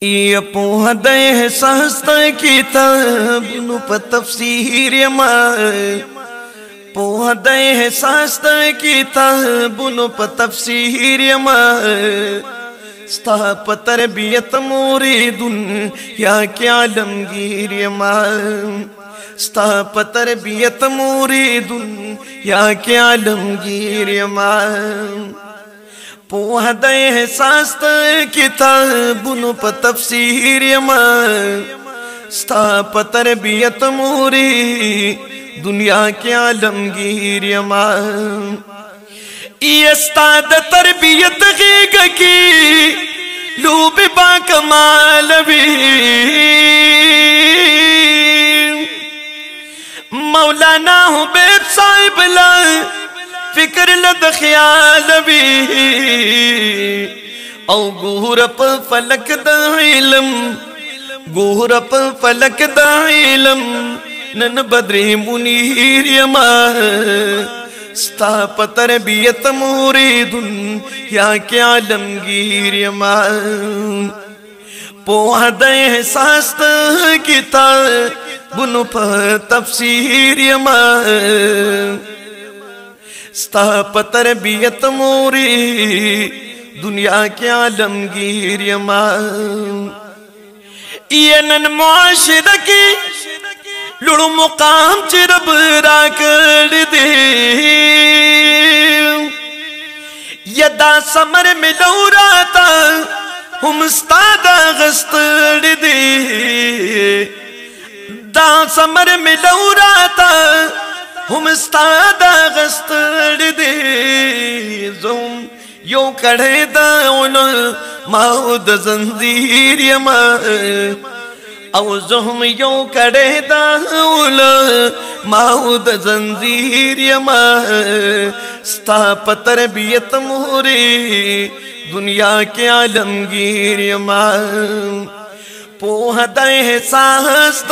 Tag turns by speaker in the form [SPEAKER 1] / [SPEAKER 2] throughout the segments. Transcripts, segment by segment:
[SPEAKER 1] ये पोहा दे सहस्ता किताब नु प तफसीर मा पोहा दे सहस्ता किताब नु प तफसीर मा स्ता प तरबियत मुरीदुन या क्या आलमगीर मा स्ता प तरबियत मुरीदुन या क्या आलमगीर मा पोहा दे सास्त किताबुन प तफसीर मा स्ता प तरबियत मोरी दुनिया के आलमगीर मा ये स्ताद तरबियत की लूब बा कमाल भी मौलाना हो बेब साहिब ला फिक्र लद ख्याल भी औ गुहरप फलक द इल्म गुहरप फलक द इल्म नन बद्री मुनीर यमा स्ता प तरबियत मुरीदुन या क्या आलमगीर यमा पोहा दे सास्त किताबुन प तफसीर यमा स्ता प तरबियत मोरी दुनिया के आलमगीर मा ये नन मुआशरा की लुड़ मुकाम चिरब राकड़ दे यदा समर में लौराता हम स्तादा गस्तड़ दे दा समर में लौराता हम स्तादा गस्तड़ दे जोम यो कड़े दाउन माउद जंजीर यमा औ जोम यो कड़े दाउन माउद जंजीर यमा स्ता प तरबियत मोरी दुनिया के आलमगीर यमा पोहा दे सास्त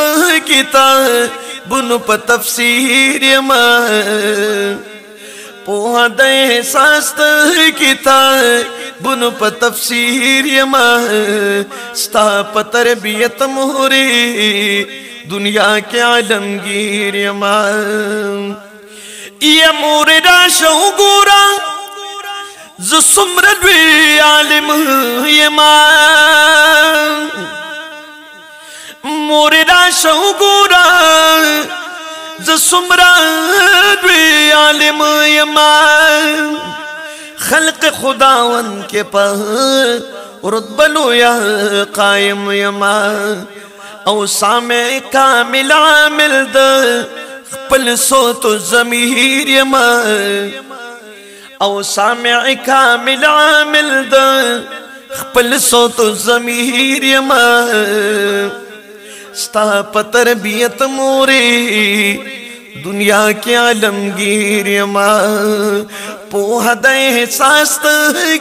[SPEAKER 1] किताबुन प तफसीर मा पोहा दे सास्त किताबुन प तफसीर मा स्ता प तरबियत मोरी दुनिया के आलमगीर मा ये मोरा शौगुरा जो सुमरद्वी आलिम यमा मोरेरा शौगुरा ज सुमरद्वी आलिम यमा खल्क खुदावन के पह रुतबलो या कायम यमा औ सामे कामिल आमिल द खपल सोत ज़मीर यमा औ सामे कामिल आमिल द खपल सोत ज़मीर यमा स्ता प तरबियत मोरी दुनिया के आलमगीर मा पोहा दे सास्त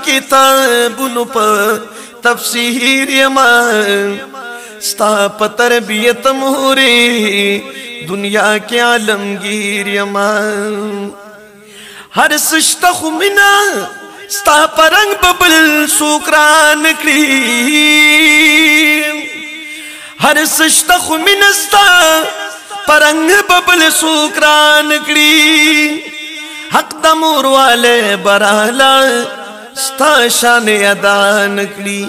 [SPEAKER 1] किताबुन प तफसीर मा स्ता प तरबियत मोरी दुनिया के आलमगीर मा हर सिश्ता खुमिना स्ता प रंग बबल सुकरान करी हर सिश्ता खुमिनस्ता परंग बबल सुकरान कड़ी हक दमूर वाले बराला स्ता शान अदान कड़ी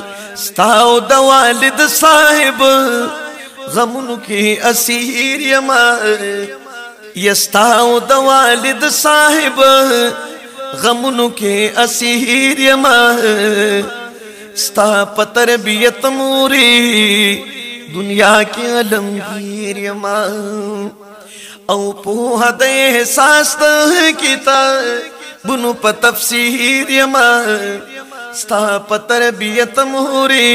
[SPEAKER 1] स्ताओ दवालिद साहिब गमुन की असीर यमा यस्ताओ दवालिद साहिब गमुन के असीर यमा स्ता प तरबियत मोरी दुनिया के आलमगीर मा औ पोहा दे सास्त किताबुन प तफसीर मा स्ता प तरबियत मोरी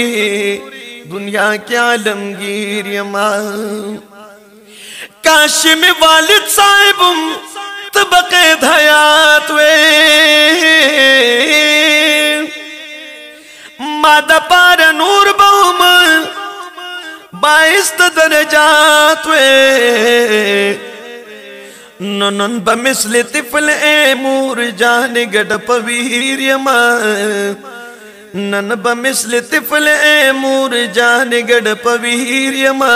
[SPEAKER 1] दुनिया के आलमगीर मा काश में वालिद साहिब तबके धयात वे मादा पार नूर बहुम बाइस्त दरजात वे ननन बमिसल तिफल ए मूर जान गड पवीर यमा नन बमिसल तिफल मूर जान गड़ पवीर यमा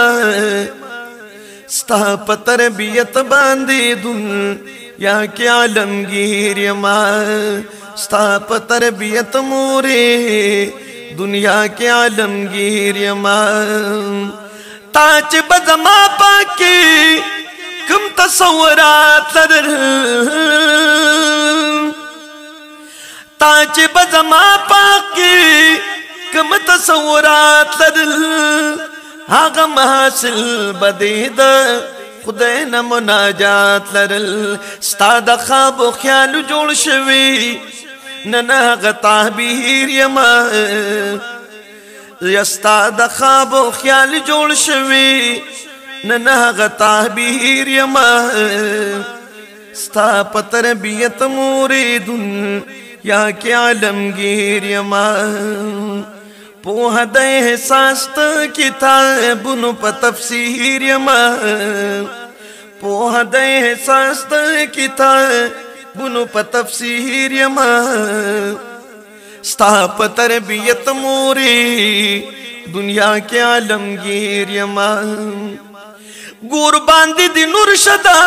[SPEAKER 1] स्ता तरबियत बांधी दुनिया के आलमगीर यमा स्ता तरबियत मोरे दुनिया के आलमगीर यमा ताज बजमा पाके कम तसव्वुरात ताज बजमा पाके कम तसव्वुरात आगा महसिल बदीद खुदे न मुनाजात लरल स्ताद ख्वाब ख्याल जोड़ शवी नना ताबीर यमा यस्ताद ख्वाब ख्याल जोड़ शवी नना ताबीर यमा स्ता तरबियत मोरे दुनिया के आलमगीर यमा पोहा दे सास्त किताबुन प तफसीर यमा पोहा दे सास्त किताबुन प तफसीर यमा स्ता तरबियत मोरे दुनिया के आलमगीर यमा गुर बांदी दी नूरशदा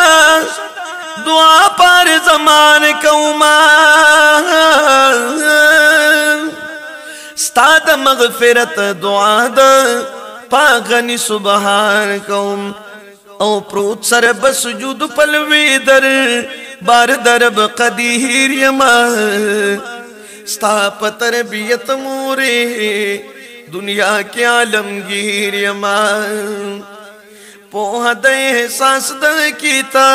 [SPEAKER 1] दुआ पर जमान कौमा स्ताद मगफिरत दुआ द पागनी सुबहान कौम ओ प्रोत सर बसजूद पलवे दर बार दरब कदीर यमा स्ता तरबियत मोरे दुनिया के आलमगीर यमा पोहा दे सांस द कीता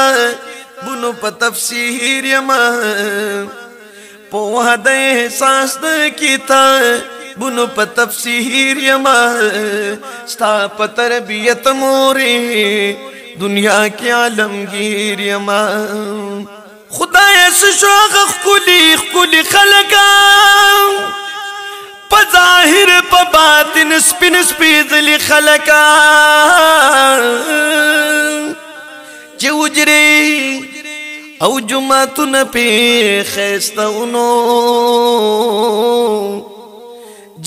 [SPEAKER 1] बुनो प तफसीर यमा पोहा दे सांस द कीता बुनो प तफसीर यमा स्ता तरबियत मोरे दुनिया के आलमगीर यमा खुदा शोख कुली कुली खलका पजाहिर प बातिन स्पिन स्पीजली खलका जे उजरे औ जुमातुन पे खैस्ता उनो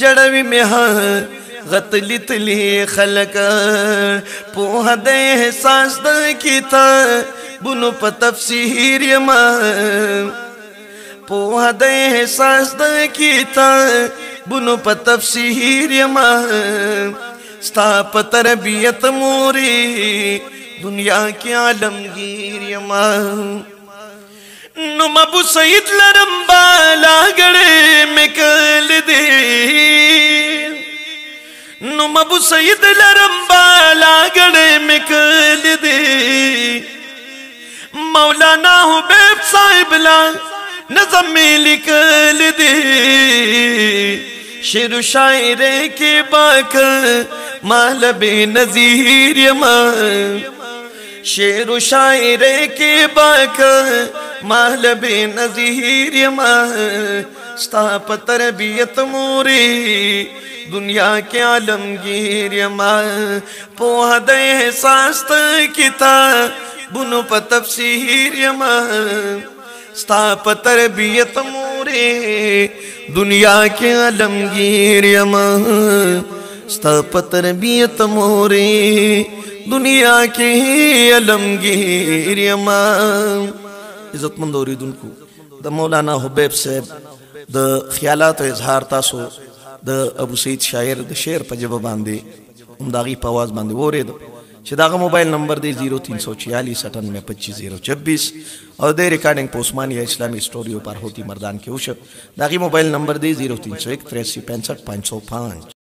[SPEAKER 1] जड़वी में गतली तली खलक पोहा दे सांस द कीता बुनो प तफसीर यमा पोहा दे सांस द कीता बुनो प तफसीर यमा स्ता तरबियत मोरे दुनिया के आलमगीर यमा नुम अबू सईद लरम्बा लागड़े में कल दे नुम अबू सईद लरम्बा लागड़े में कल दे मौलाना हुबैब साहिब ला नज़म में लिखल दे शेर शायरे के बाक माल बे नज़ीर यमा शेर शायरे के बाक माल बे नज़ीर यमा स्ता तरबियत मोरे दुनिया के आलमगीर यमा पोहा दे सांस किताबुन प तफसीर यमा स्ता तरबियत मोरे दुनिया के आलमगीर यमा स्ता तरबियत मोरे दुनिया के आलमगीर यमा। इज्जतमंद औरीदुन को द मौलाना हुबैब साहब द ख्यालात इजहार तासो द अबू सईद शायर द शेर पजब बांधे उमदागी पवाज बांधे वो रे दागा मोबाइल नंबर दे 0346982526 और दे रिकॉर्डिंग पोस्टमानिया इस्लामी स्टूडियो पर होती मर्दान के उशर दागी मोबाइल नंबर दे 0301 83 65 505।